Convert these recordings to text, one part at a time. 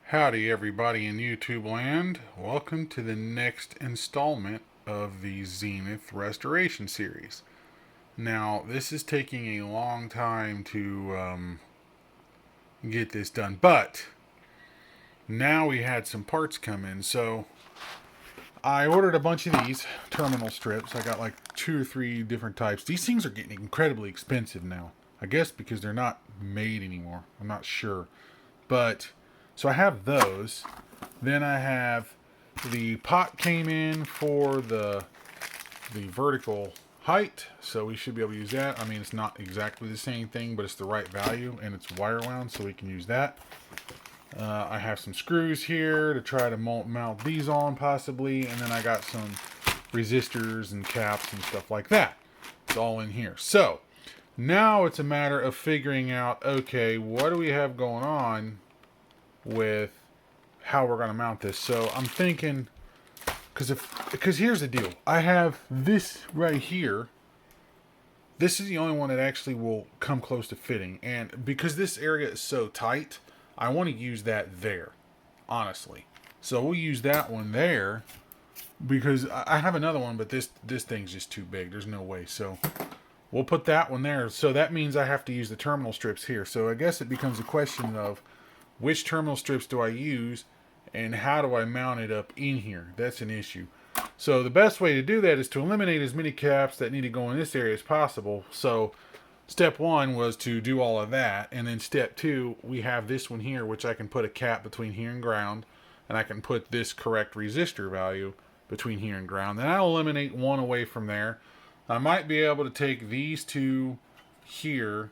Howdy everybody in YouTube land. Welcome to the next installment of the Zenith Restoration series. Now, this is taking a long time to get this done, but now we had some parts come in, so I ordered a bunch of these terminal strips. I got like 2 or 3 different types. These things are getting incredibly expensive now. I guess because they're not made anymore. I'm not sure. But, so I have those. Then I have the pot came in for the vertical height, so we should be able to use that. I mean, it's not exactly the same thing, but it's the right value, and it's wire wound, so we can use that. I have some screws here to try to mount these on possibly, and then I got some resistors and caps and stuff like that. It's all in here. So now it's a matter of figuring out, okay, what do we have going on with how we're going to mount this. So I'm thinking, because here's the deal. I have this right here. This is the only one that actually will come close to fitting. And because this area is so tight, I want to use that there, honestly. So we'll use that one there because I have another one, but this thing's just too big. There's no way. So we'll put that one there. So that means I have to use the terminal strips here. So I guess it becomes a question of which terminal strips do I use and how do I mount it up in here? That's an issue. So the best way to do that is to eliminate as many caps that need to go in this area as possible. So step one was to do all of that, and then step two, we have this one here, which I can put a cap between here and ground, and I can put this correct resistor value between here and ground. Then I'll eliminate one away from there. I might be able to take these two here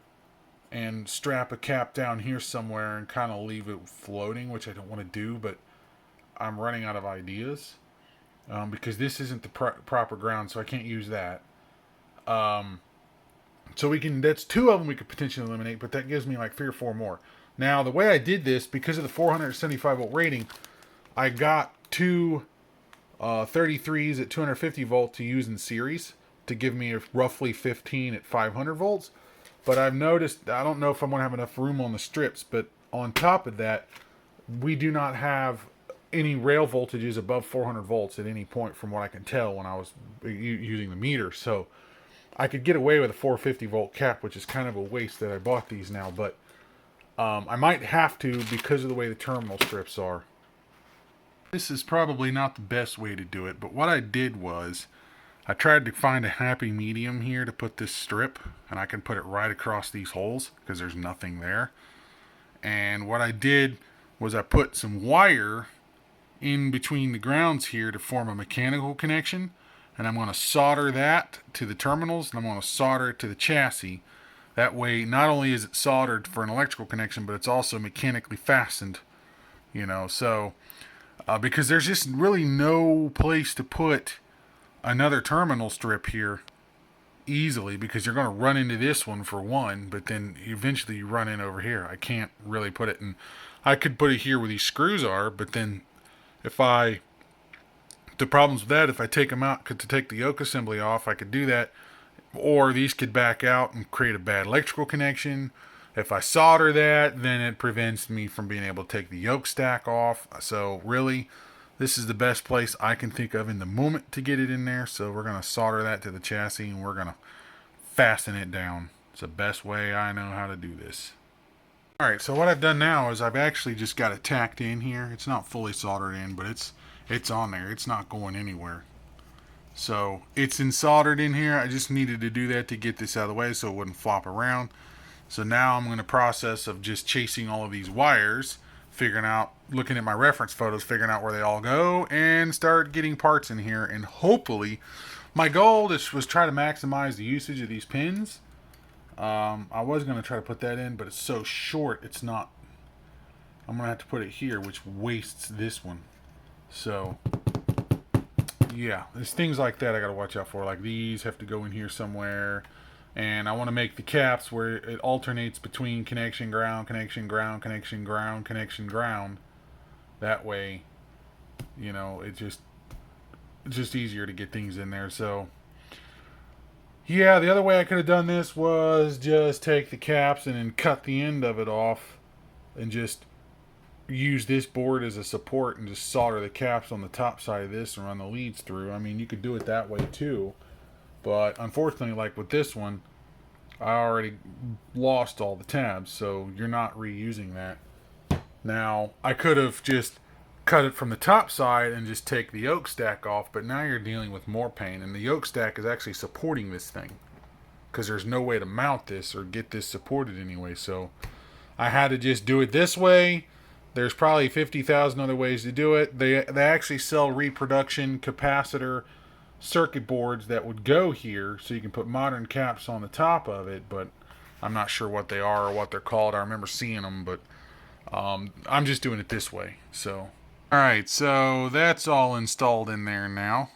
and strap a cap down here somewhere and kind of leave it floating, which I don't want to do, but I'm running out of ideas because this isn't the proper ground, so I can't use that. So we can, that's 2 of them we could potentially eliminate, but that gives me like 3 or 4 more. Now, the way I did this, because of the 475 volt rating, I got 2 33s at 250 volt to use in series to give me roughly 15 at 500 volts. But I've noticed, I don't know if I'm going to have enough room on the strips, but on top of that, we do not have any rail voltages above 400 volts at any point from what I can tell when I was using the meter. So I could get away with a 450 volt cap, which is kind of a waste that I bought these now, but I might have to because of the way the terminal strips are. This is probably not the best way to do it, but what I did was I tried to find a happy medium here to put this strip, and I can put it right across these holes because there's nothing there. And what I did was I put some wire in between the grounds here to form a mechanical connection, and I'm going to solder that to the terminals, and I'm going to solder it to the chassis. That way, not only is it soldered for an electrical connection, but it's also mechanically fastened, you know, so because there's just really no place to put another terminal strip here easily, because you're going to run into this one for one, but then eventually you run in over here. I can't really put it in. I could put it here where these screws are, but then the problems with that, if I take them out to take the yoke assembly off, I could do that, or these could back out and create a bad electrical connection. If I solder that, then it prevents me from being able to take the yoke stack off. So really, this is the best place I can think of in the moment to get it in there. So we're going to solder that to the chassis, and we're going to fasten it down. It's the best way I know how to do this. Alright, so what I've done now is I've actually just got it tacked in here. It's not fully soldered in, but it's on there. It's not going anywhere. So it's soldered in here. I just needed to do that to get this out of the way so it wouldn't flop around. So now I'm in the process of just chasing all of these wires, figuring out, looking at my reference photos, figuring out where they all go, and start getting parts in here. And hopefully, my goal was try to maximize the usage of these pins. I was going to try to put that in, but it's so short, it's not. I'm going to have to put it here, which wastes this one. So, yeah, there's things like that I got to watch out for. Like these have to go in here somewhere. And I want to make the caps where it alternates between connection, ground, connection, ground, connection, ground, connection, ground. That way, you know, it's just easier to get things in there. So, yeah, the other way I could have done this was just take the caps and then cut the end of it off and just use this board as a support and just solder the caps on the top side of this and run the leads through. I mean, you could do it that way too, but unfortunately, like with this one, I already lost all the tabs, so you're not reusing that. Now, I could have just cut it from the top side and just take the yoke stack off, but now you're dealing with more pain, and the yoke stack is actually supporting this thing because there's no way to mount this or get this supported anyway, so I had to just do it this way. There's probably 50,000 other ways to do it. They actually sell reproduction capacitor circuit boards that would go here, so you can put modern caps on the top of it, but I'm not sure what they are or what they're called. I remember seeing them, but I'm just doing it this way. So, all right, so that's all installed in there now.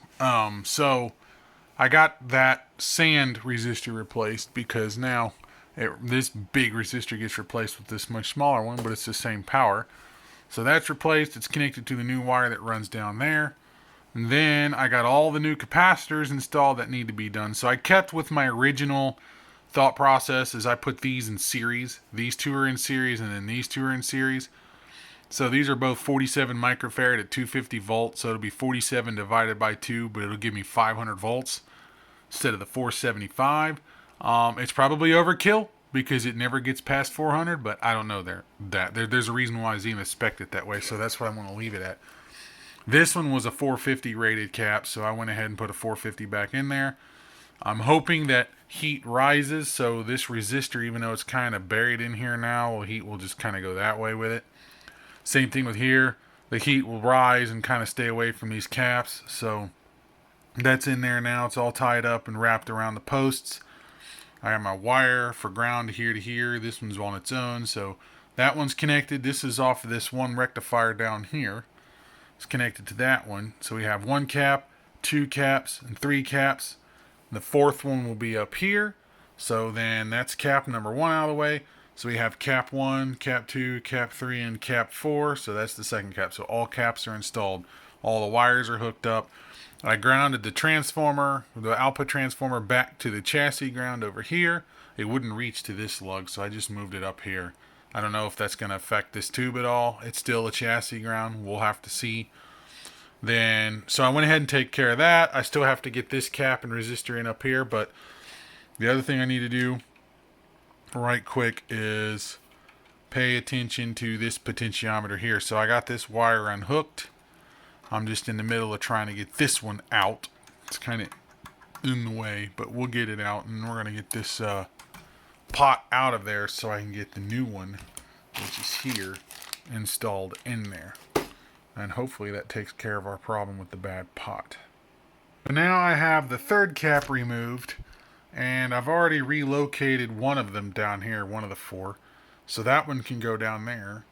So I got that sand resistor replaced because now this big resistor gets replaced with this much smaller one, but it's the same power. So that's replaced. It's connected to the new wire that runs down there. And then I got all the new capacitors installed that need to be done. So I kept with my original thought process as I put these in series. These two are in series, and then these two are in series. So these are both 47 microfarad at 250 volts. So it'll be 47 divided by 2, but it'll give me 500 volts instead of the 475. It's probably overkill because it never gets past 400, but I don't know there's a reason why Zenith spec'd it that way, so that's what I'm going to leave it at. This one was a 450 rated cap, so I went ahead and put a 450 back in there. I'm hoping that heat rises, so this resistor, even though it's kind of buried in here now, heat will just kind of go that way with it. Same thing with here. The heat will rise and kind of stay away from these caps, so that's in there now. It's all tied up and wrapped around the posts. I have my wire for ground here to here. This one's on its own, so that one's connected. This is off of this one rectifier down here. It's connected to that one. So we have one cap, two caps, and three caps. The fourth one will be up here. So then that's cap number 1 out of the way. So we have cap 1, cap 2, cap 3, and cap 4. So that's the second cap. So all caps are installed. All the wires are hooked up. I grounded the transformer, the output transformer, back to the chassis ground over here. It wouldn't reach to this lug, so I just moved it up here. I don't know if that's going to affect this tube at all. It's still a chassis ground. We'll have to see. Then, so I went ahead and take care of that. I still have to get this cap and resistor in up here, but the other thing I need to do right quick is pay attention to this potentiometer here. So I got this wire unhooked. I'm just in the middle of trying to get this one out. It's kind of in the way, but we'll get it out, and we're going to get this pot out of there so I can get the new one, which is here, installed in there. And hopefully that takes care of our problem with the bad pot. So now I have the third cap removed, and I've already relocated one of them down here, one of the 4. So that one can go down there.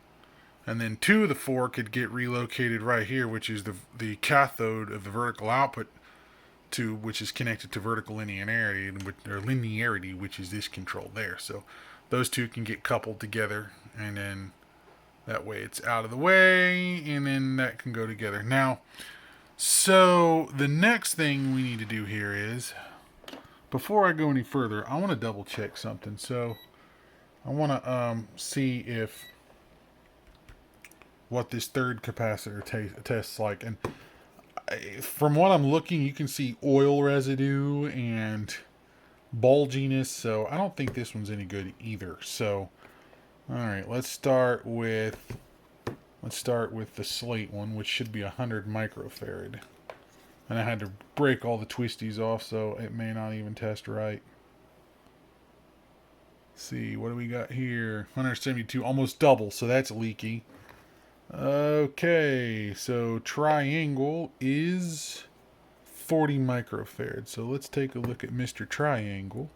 And then 2 of the 4 could get relocated right here, which is the cathode of the vertical output tube, which is connected to vertical linearity, which is this control there. So those 2 can get coupled together, and then that way it's out of the way, and then that can go together. Now, so the next thing we need to do here is, before I go any further, I want to double check something. So I want to see if what this third capacitor tests like. And from what I'm looking, you can see oil residue and bulginess, so I don't think this one's any good either. So all right, let's start with the slate one, which should be 100 microfarad. And I had to break all the twisties off, so it may not even test right. Let's see, what do we got here? 172, almost double, so that's leaky. Okay, so triangle is 40 microfarad. So let's take a look at Mr. Triangle.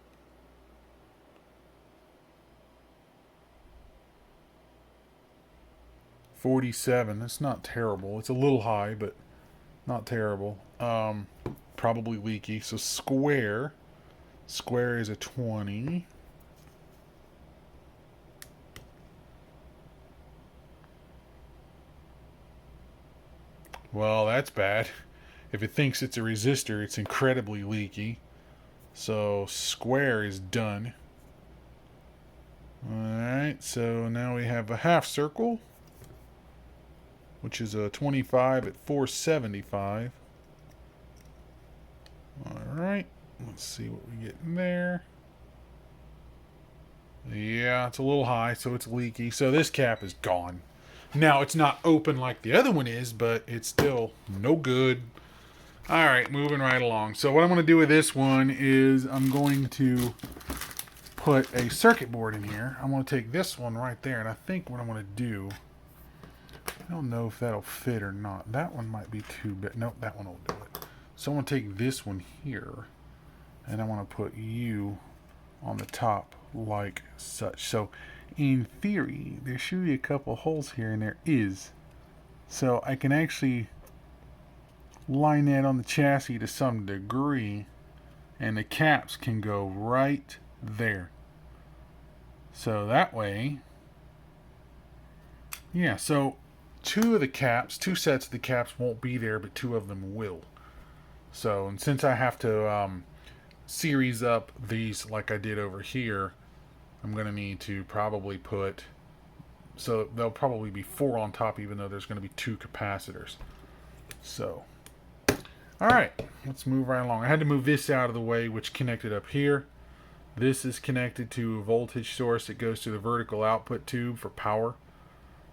$47. That's not terrible. It's a little high, but not terrible. Probably leaky. So square is a 20. Well, that's bad. If it thinks it's a resistor, it's incredibly leaky. So square is done. Alright, so now we have a half circle. which is a 25 at 475. Alright, let's see what we get in there. Yeah, it's a little high, so it's leaky. So this cap is gone. Now, it's not open like the other one is, but it's still no good. Alright, moving right along. So what I'm going to do with this one is I'm going to put a circuit board in here. I'm going to take this one right there, and I think what I'm going to do, I don't know if that'll fit or not. That one might be too big. Nope, that one will do it. So I'm going to take this one here, and I want to put you on the top like such. So in theory, there should be a couple holes here, and there is. So I can actually line that on the chassis to some degree, and the caps can go right there. So that way, yeah, so two sets of the caps won't be there, but two of them will. So, and since I have to series up these like I did over here, I'm going to need to probably put, so there'll probably be 4 on top, even though there's going to be 2 capacitors. So, alright, let's move right along. I had to move this out of the way, which connected up here. This is connected to a voltage source. It goes to the vertical output tube for power.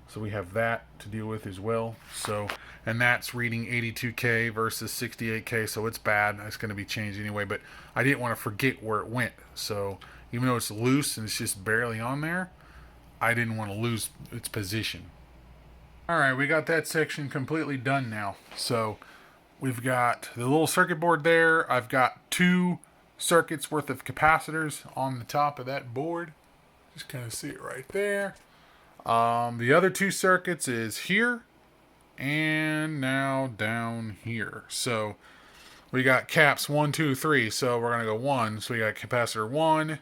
So we have that to deal with as well. So, and that's reading 82K versus 68K, so it's bad. That's going to be changed anyway, but I didn't want to forget where it went. So even though it's loose and it's just barely on there, I didn't want to lose its position. Alright, we got that section completely done now. So we've got the little circuit board there. I've got 2 circuits worth of capacitors on the top of that board. Just kind of see it right there. The other 2 circuits is here and now down here. So we got caps 1, 2, 3. So we're going to go 1. So we got capacitor 1,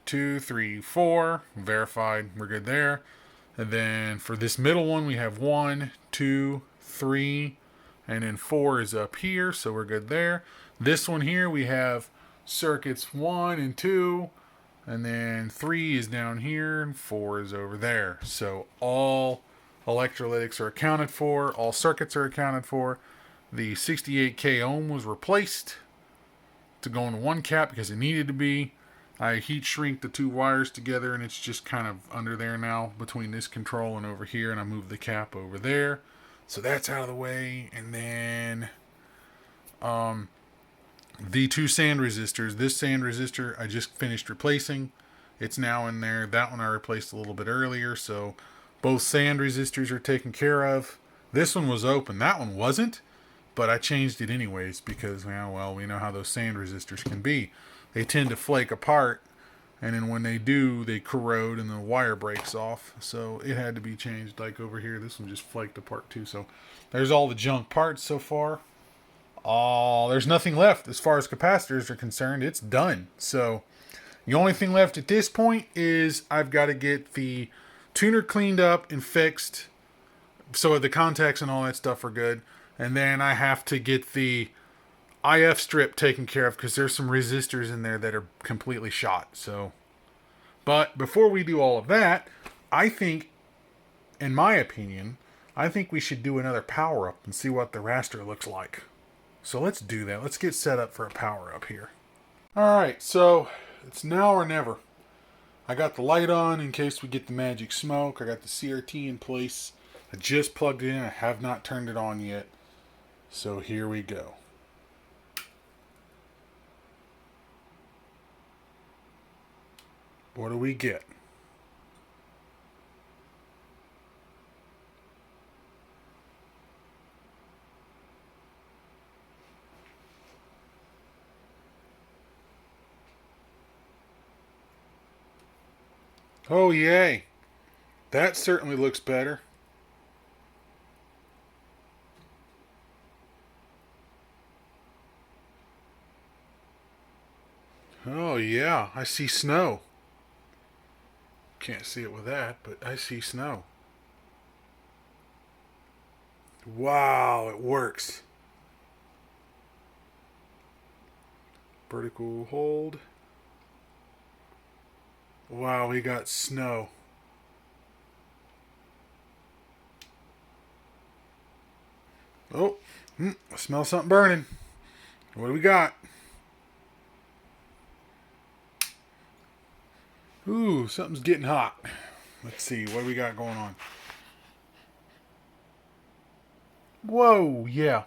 2, 3, 4. Verified. We're good there. And then for this middle one, we have 1, 2, 3. And then 4 is up here. So we're good there. This one here, we have circuits 1 and 2. And then 3 is down here, and 4 is over there. So all electrolytics are accounted for. All circuits are accounted for. The 68K ohm was replaced to go into one cap because it needed to be. I heat shrink the 2 wires together, and it's just kind of under there now between this control and over here. And I moved the cap over there. So that's out of the way. And then the 2 sand resistors. This sand resistor I just finished replacing. It's now in there. That one I replaced a little bit earlier. So both sand resistors are taken care of. This one was open. That one wasn't. But I changed it anyways because, well, we know how those sand resistors can be. They tend to flake apart. And then when they do, they corrode and the wire breaks off. So it had to be changed. Like over here, this one just flaked apart too. So there's all the junk parts so far. There's nothing left as far as capacitors are concerned. It's done. So the only thing left at this point is I've got to get the tuner cleaned up and fixed so the contacts and all that stuff are good. And then I have to get the IF strip taken care of because there's some resistors in there that are completely shot. So, but before we do all of that, I think, in my opinion, I think we should do another power up and see what the raster looks like. So let's do that. Let's get set up for a power up here. Alright, so it's now or never. I got the light on in case we get the magic smoke. I got the CRT in place. I just plugged it in. I have not turned it on yet. So here we go. What do we get? Oh, yay. That certainly looks better. Oh, yeah. I see snow. Can't see it with that, but I see snow. Wow, it works. Vertical hold. Wow, we got snow. Oh, I smell something burning. What do we got? Ooh, something's getting hot. Let's see, what do we got going on? Whoa, yeah.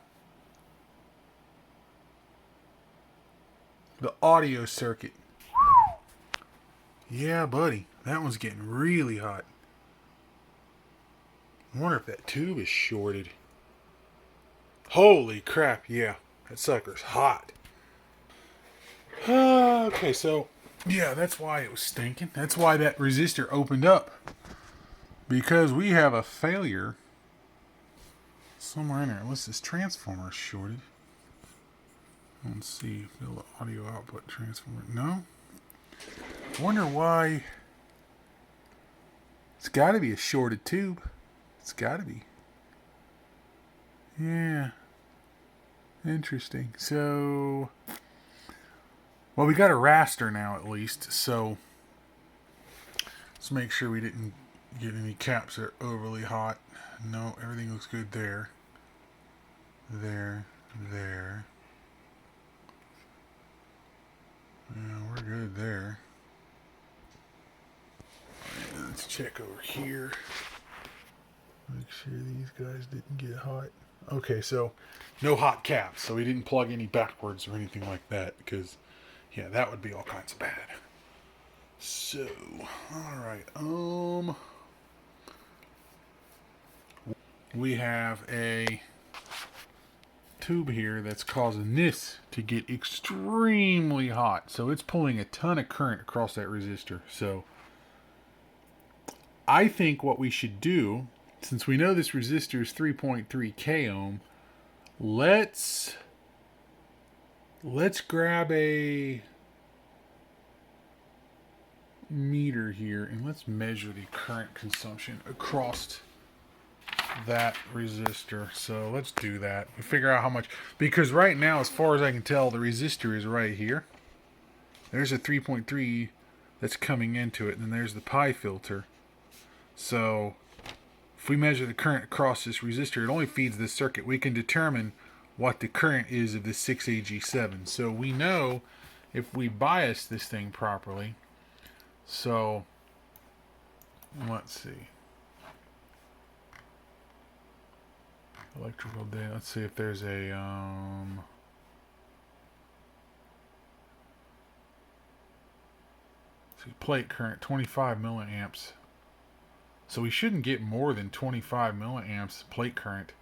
The audio circuit. Yeah, buddy. That one's getting really hot. I wonder if that tube is shorted. Holy crap, yeah. That sucker's hot. Okay, so, yeah, that's why it was stinking. That's why that resistor opened up. Because we have a failure somewhere in there. Unless this transformer is shorted. Let's see. Build the audio output transformer. No? I wonder why. It's got to be a shorted tube. It's got to be. Yeah. Interesting. So, well, we got a raster now at least. So, let's make sure we didn't get any caps that are overly hot. No, everything looks good there. There. Yeah, we're good there. Let's check over here. Make sure these guys didn't get hot. Okay, so no hot caps. So we didn't plug any backwards or anything like that. Because, yeah, that would be all kinds of bad. So, alright. We have a tube here that's causing this to get extremely hot. So it's pulling a ton of current across that resistor. So I think what we should do, since we know this resistor is 3.3 k ohm, let's grab a meter here and let's measure the current consumption across that resistor. So let's do that. We figure out how much, because right now, as far as I can tell, the resistor is right here. There's a 3.3 that's coming into it, and then there's the pi filter. So if we measure the current across this resistor, it only feeds this circuit. We can determine what the current is of this 6AG7. So we know if we bias this thing properly. So let's see. Electrical data. Let's see if there's a see, plate current 25 milliamps. So we shouldn't get more than 25 milliamps plate current.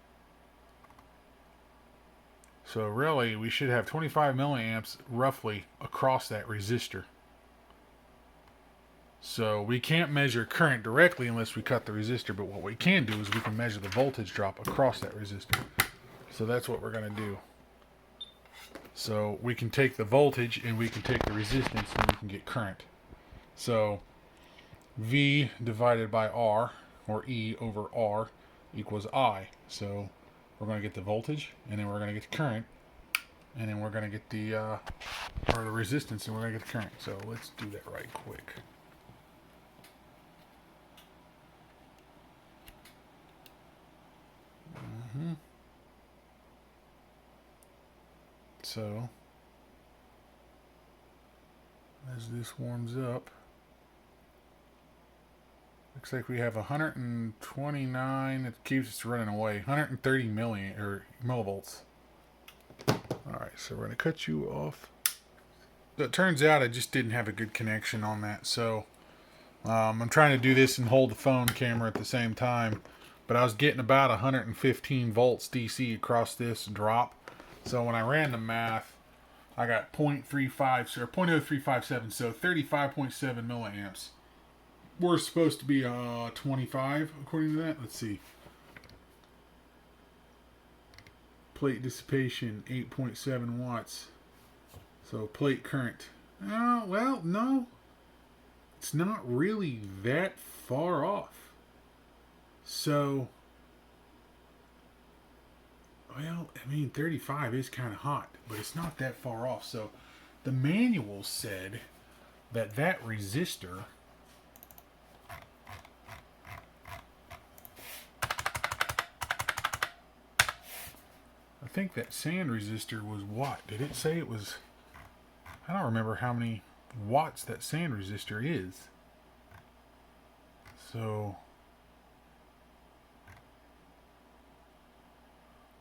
So really, we should have 25 milliamps roughly across that resistor. So we can't measure current directly unless we cut the resistor, but what we can do is we can measure the voltage drop across that resistor. So that's what we're going to do. So we can take the voltage and we can take the resistance and we can get current. So V divided by R, or E over R, equals I. So we're going to get the voltage, and then we're going to get the current, and then we're going to get the resistance, and we're going to get the current. So let's do that right quick. So as this warms up, looks like we have 129. It keeps running away. 130 millivolts. All right, so we're going to cut you off. So it turns out I just didn't have a good connection on that. So I'm trying to do this and hold the phone camera at the same time. But I was getting about 115 volts DC across this drop. So when I ran the math, I got 0.35 or 0.0357, so 35.7 milliamps. We're supposed to be 25 according to that. Let's see. Plate dissipation 8.7 watts. So plate current. Oh, well, no. It's not really that far off. So, well, I mean, 35 is kind of hot, but it's not that far off. So the manual said that that resistor think that sand resistor was what? Did it say it was... I don't remember how many watts that sand resistor is. So...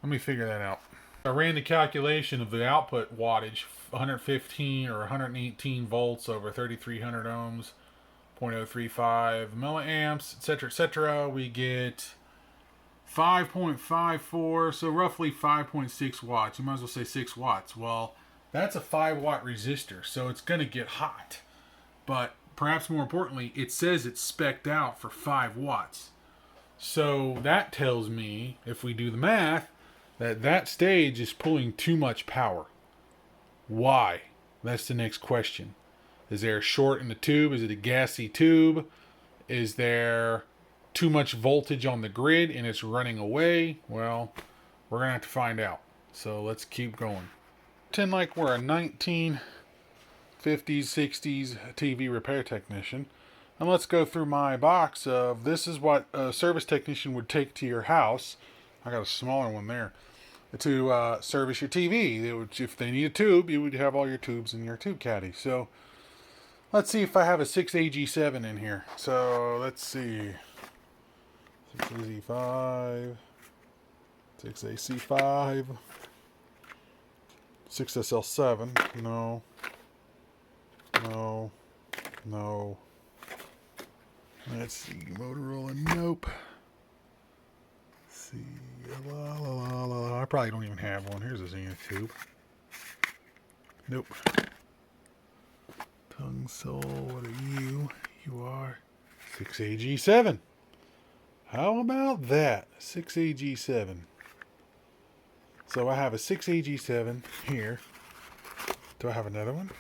let me figure that out. I ran the calculation of the output wattage, 115 or 118 volts over 3300 ohms, 0.035 milliamps, etc. We get 5.54, so roughly 5.6 watts. You might as well say 6 watts. Well, that's a 5 watt resistor, so it's going to get hot. But perhaps more importantly, it says it's spec'd out for 5 watts. So that tells me, if we do the math, that stage is pulling too much power. Why? That's the next question. Is there a short in the tube? Is it a gassy tube? Is there too much voltage on the grid and it's running away? Well, we're going to have to find out. So let's keep going. Pretend like we're a 1950s, 60s TV repair technician. And let's go through my box of this is what a service technician would take to your house. I got a smaller one there. To service your TV. If they need a tube, you would have all your tubes in your tube caddy. So let's see if I have a 6AG7 in here. So let's see. 6AZ5, 6AC5, 6SL7. No. No. No. Let's see. Motorola. Nope. See, I probably don't even have one. Here's a Zenith tube. Nope. Tongue Soul, what are you? You are 6AG7. How about that? 6AG7. So I have a 6AG7 here. Do I have another one?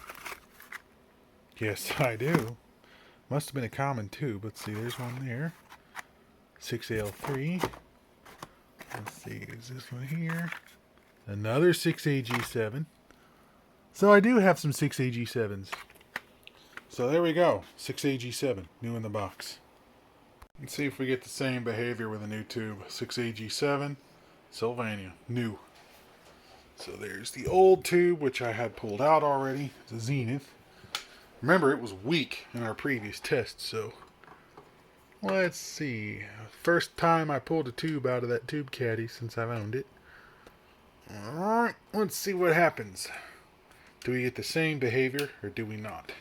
Yes, I do. Must have been a common tube. Let's see, there's one there. 6L3. Let's see, is this one here? Another 6AG7. So I do have some 6AG7s. So there we go. 6AG7, new in the box. Let's see if we get the same behavior with a new tube. 6AG7, Sylvania, new. So there's the old tube, which I had pulled out already. It's a Zenith. Remember, it was weak in our previous test, so... let's see. First time I pulled a tube out of that tube caddy since I've owned it. Alright, let's see what happens. Do we get the same behavior or do we not?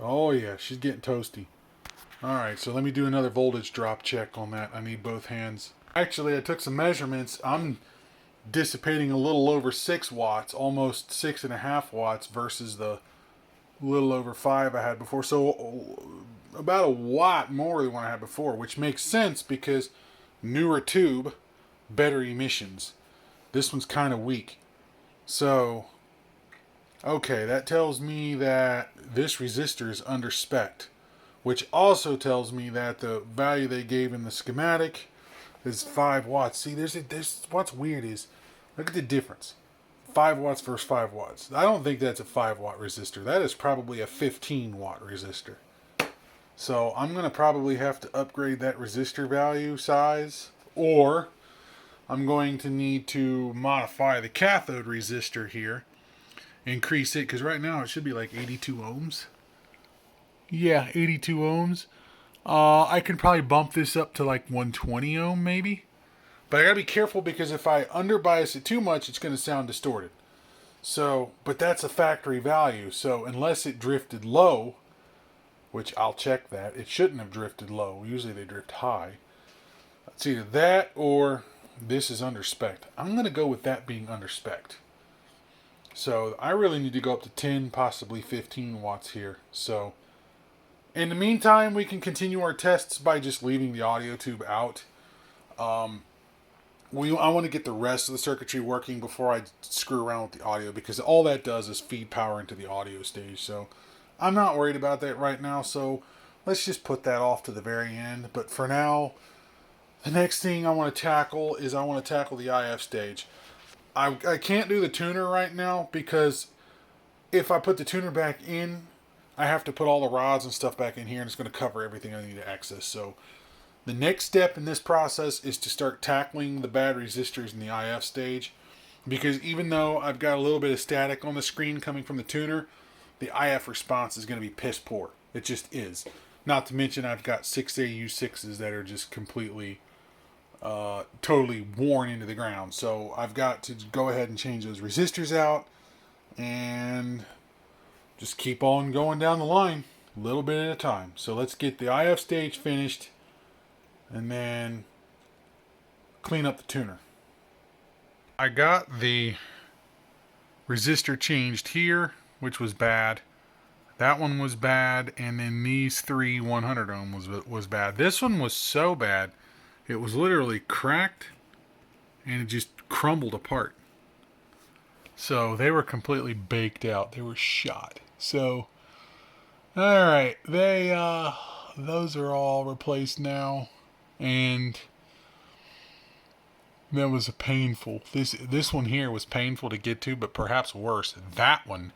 Oh yeah, she's getting toasty. Alright, so let me do another voltage drop check on that. I need both hands. Actually, I took some measurements. I'm dissipating a little over 6 watts, almost 6.5 watts versus the little over 5 I had before. So about a watt more than what I had before, which makes sense because newer tube, better emissions. This one's kind of weak. So, okay, that tells me that this resistor is under spec'd. Which also tells me that the value they gave in the schematic is 5 watts. See, there's what's weird is, look at the difference. 5 watts versus 5 watts. I don't think that's a 5 watt resistor. That is probably a 15 watt resistor. So I'm going to probably have to upgrade that resistor value size. Or I'm going to need to modify the cathode resistor here. Increase it, because right now it should be like 82 ohms. Yeah, 82 ohms. I can probably bump this up to like 120 ohm maybe. But I gotta be careful because if I underbias it too much, it's gonna sound distorted. So, but that's a factory value. So unless it drifted low, which I'll check that, it shouldn't have drifted low. Usually they drift high. It's either that or this is under spec'd. I'm gonna go with that being under spec'd. So I really need to go up to 10, possibly 15 watts here. So in the meantime, we can continue our tests by just leaving the audio tube out. I want to get the rest of the circuitry working before I screw around with the audio, because all that does is feed power into the audio stage. So I'm not worried about that right now. So let's just put that off to the very end. But for now, the next thing I want to tackle is the IF stage. I can't do the tuner right now because if I put the tuner back in, I have to put all the rods and stuff back in here, and it's going to cover everything I need to access. So the next step in this process is to start tackling the bad resistors in the IF stage, because even though I've got a little bit of static on the screen coming from the tuner, the IF response is going to be piss poor. It just is. Not to mention I've got 6AU6s that are just completely totally worn into the ground. So I've got to go ahead and change those resistors out and just keep on going down the line a little bit at a time. So let's get the IF stage finished and then clean up the tuner. I got the resistor changed here, which was bad. That one was bad, and then these three 100 ohm was bad. This one was so bad, it was literally cracked, and it just crumbled apart. So they were completely baked out. They were shot. So, all right, those are all replaced now, and that was a painful. This one here was painful to get to, but perhaps worse. That one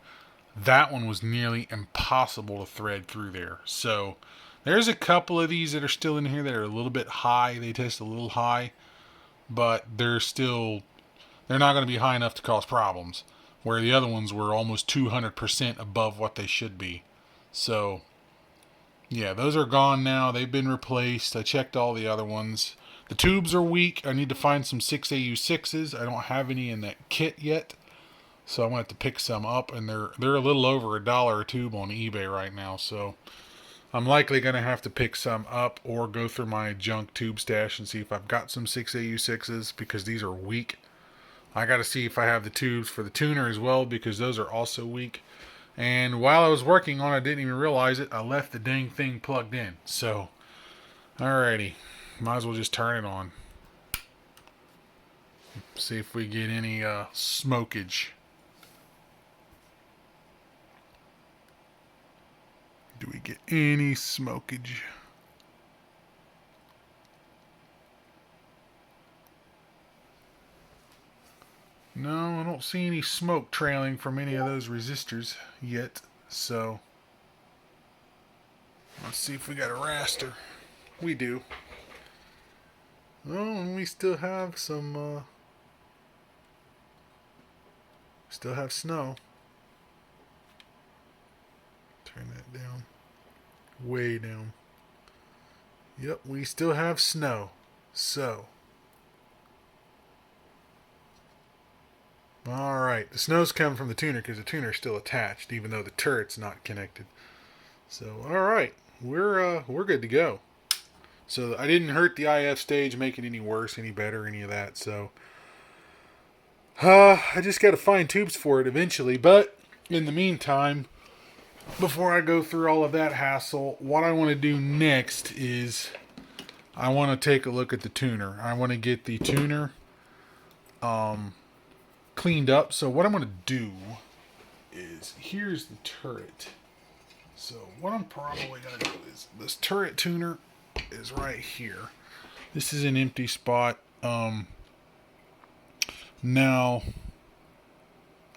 was nearly impossible to thread through there. So there's a couple of these that are still in here that are a little bit high. They test a little high, but they're not going to be high enough to cause problems, where the other ones were almost 200% above what they should be. So yeah, those are gone now. They've been replaced. I checked all the other ones. The tubes are weak. I need to find some 6AU6s. I don't have any in that kit yet, so I'm going to have to pick some up, and they're a little over $1 a tube on eBay right now, so I'm likely going to have to pick some up or go through my junk tube stash and see if I've got some 6AU6s, because these are weak. I got to see if I have the tubes for the tuner as well, because those are also weak. And while I was working on it, I didn't even realize it. I left the dang thing plugged in. So, alrighty. Might as well just turn it on. See if we get any smokage. Do we get any smokage? No, I don't see any smoke trailing from any of those resistors yet. So, let's see if we got a raster. We do. Oh, and we still have some, still have snow. Turn that down. Way down. Yep, we still have snow. So, alright, the snow's coming from the tuner because the tuner's still attached, even though the turret's not connected. So, alright, we're good to go. So I didn't hurt the IF stage, make it any worse, any better, any of that. So I just got to find tubes for it eventually. But in the meantime, before I go through all of that hassle, what I want to do next is I want to take a look at the tuner. I want to get the tuner cleaned up. So what I'm going to do is, here's the turret. So what I'm probably going to do is, this turret tuner is right here. This is an empty spot. Now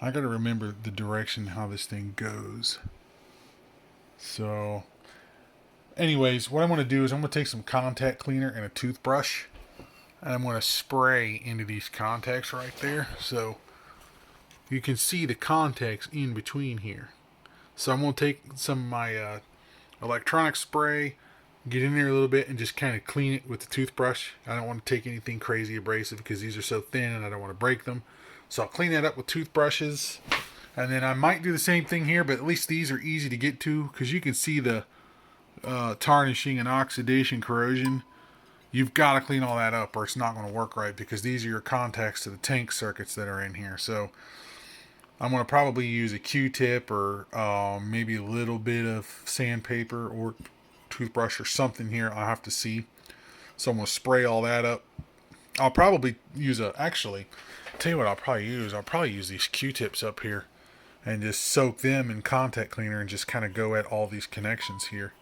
I got to remember the direction how this thing goes. So anyways, what I'm going to do is I'm going to take some contact cleaner and a toothbrush, and I'm going to spray into these contacts right there, so you can see the contacts in between here. So I'm going to take some of my electronic spray, get in there a little bit, and just kind of clean it with the toothbrush. I don't want to take anything crazy abrasive because these are so thin and I don't want to break them. So I'll clean that up with toothbrushes. And then I might do the same thing here, but at least these are easy to get to because you can see the tarnishing and oxidation corrosion. You've got to clean all that up or it's not going to work right, because these are your contacts to the tank circuits that are in here. So I'm going to probably use a Q-tip or maybe a little bit of sandpaper or toothbrush or something here. I'll have to see. So I'm going to spray all that up. I'll probably use actually, tell you what I'll probably use these Q-tips up here and just soak them in contact cleaner and just kind of go at all these connections here.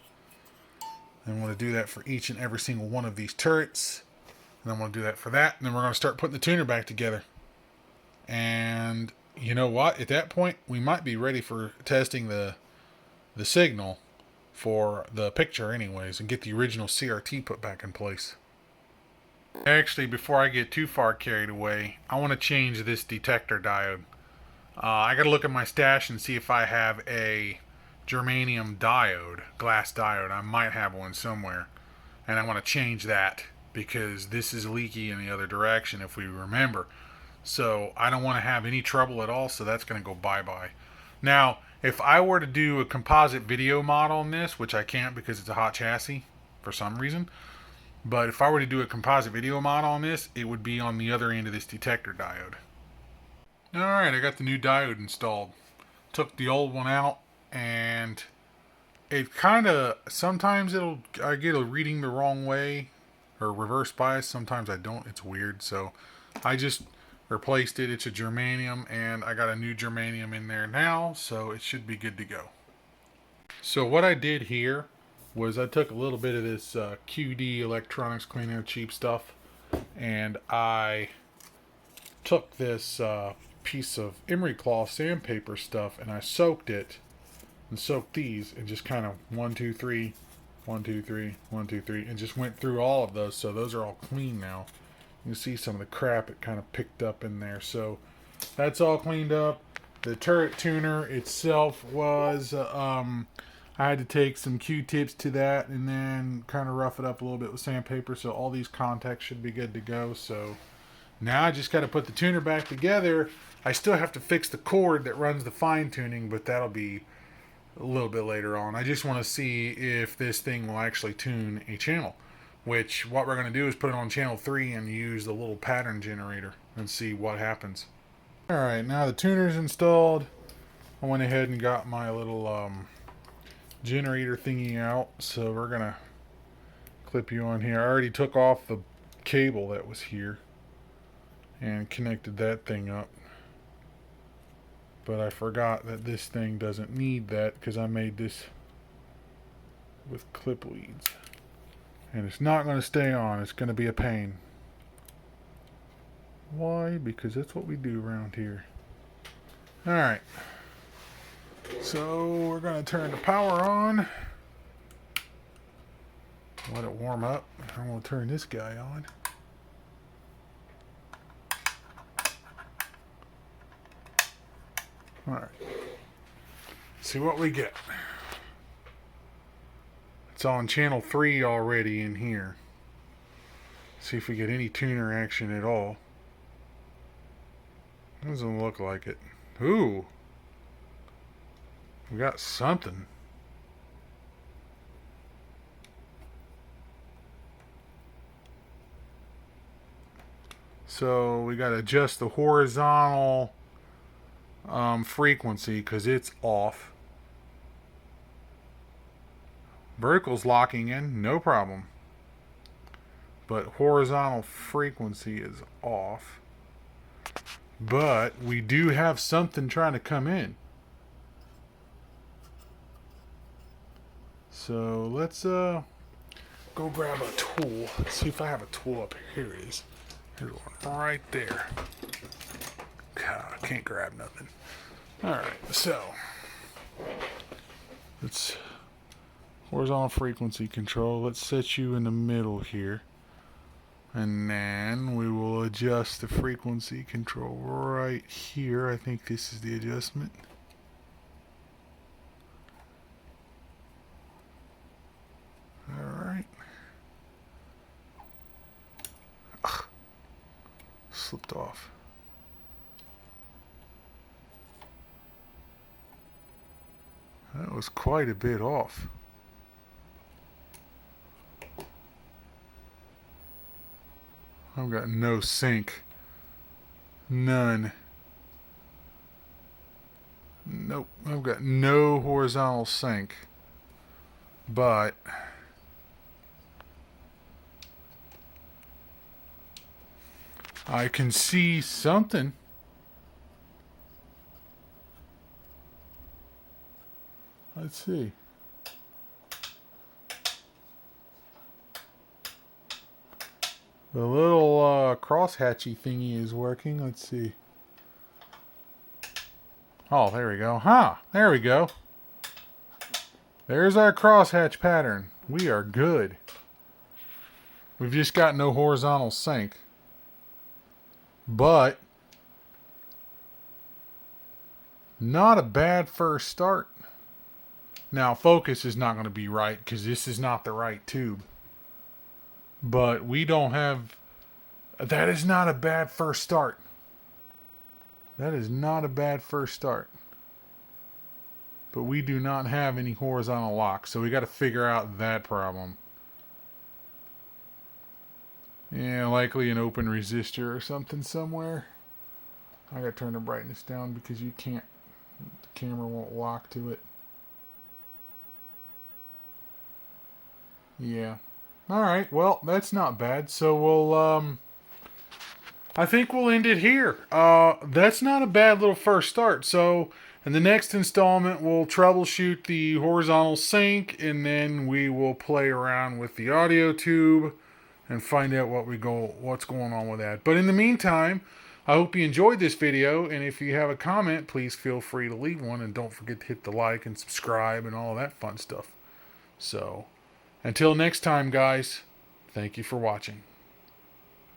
And I'm going to do that for each and every single one of these turrets. And I'm going to do that for that. And then we're going to start putting the tuner back together. And you know what? At that point, we might be ready for testing the signal for the picture anyways, and get the original CRT put back in place. Actually, before I get too far carried away, I want to change this detector diode. I gotta look at my stash and see if I have a germanium diode, glass diode. I might have one somewhere, and I want to change that because this is leaky in the other direction if we remember. So I don't want to have any trouble at all, so that's going to go bye-bye. Now, if I were to do a composite video model on this, which I can't because it's a hot chassis for some reason, but if I were to do a composite video model on this, it would be on the other end of this detector diode. Alright, I got the new diode installed. Took the old one out, and it kind of, sometimes I get a reading the wrong way, or reverse bias, sometimes I don't, it's weird, so I just replaced it. It's a germanium, and I got a new germanium in there now, so it should be good to go. So what I did here was I took a little bit of this QD electronics cleaner, cheap stuff, and I took this piece of emery cloth sandpaper stuff, and I soaked it, and soaked these, and just kind of 1, 2, 3, 1, 2, 3, 1, 2, 3, and just went through all of those, so those are all clean now. You can see some of the crap it kind of picked up in there, so that's all cleaned up. The turret tuner itself was, I had to take some Q-tips to that and then kind of rough it up a little bit with sandpaper, so all these contacts should be good to go. So now I just got to put the tuner back together. I still have to fix the cord that runs the fine tuning, but that'll be a little bit later on. I just want to see if this thing will actually tune a channel, which what we're going to do is put it on channel 3 and use the little pattern generator and see what happens. Alright, now the tuner's installed. I went ahead and got my little generator thingy out, so we're going to clip you on here. I already took off the cable that was here and connected that thing up, but I forgot that this thing doesn't need that because I made this with clip leads, and it's not going to stay on. It's going to be a pain. Why? Because that's what we do around here. Alright, so we're going to turn the power on, let it warm up. I'm going to turn this guy on. Alright, see what we get. It's on channel 3 already in here. See if we get any tuner action at all. Doesn't look like it. Ooh, we got something. So we got to adjust the horizontal frequency because it's off. Vertical's locking in, no problem. But horizontal frequency is off. But we do have something trying to come in. So let's go grab a tool. Let's see if I have a tool up here. Here it is. Here's one right there. God, I can't grab nothing. Alright, so let's horizontal frequency control. Let's set you in the middle here. And then we will adjust the frequency control right here. I think this is the adjustment. Alright. Slipped off. That was quite a bit off. I've got no sync. None. Nope. I've got no horizontal sync. But I can see something. Let's see. The little crosshatchy thingy is working. Let's see. Oh, there we go. Huh, there we go. There's our crosshatch pattern. We are good. We've just got no horizontal sink. But not a bad first start. Now, focus is not going to be right because this is not the right tube. But we don't have... That is not a bad first start. That is not a bad first start. But we do not have any horizontal locks, so we got to figure out that problem. Yeah, likely an open resistor or something somewhere. I got to turn the brightness down because you can't... The camera won't lock to it. Yeah. Alright, well, that's not bad. So we'll, I think we'll end it here. That's not a bad little first start. So in the next installment, we'll troubleshoot the horizontal sink, and then we will play around with the audio tube and find out what's going on with that. But in the meantime, I hope you enjoyed this video, and if you have a comment, please feel free to leave one, and don't forget to hit the like and subscribe and all that fun stuff. So, until next time, guys, thank you for watching.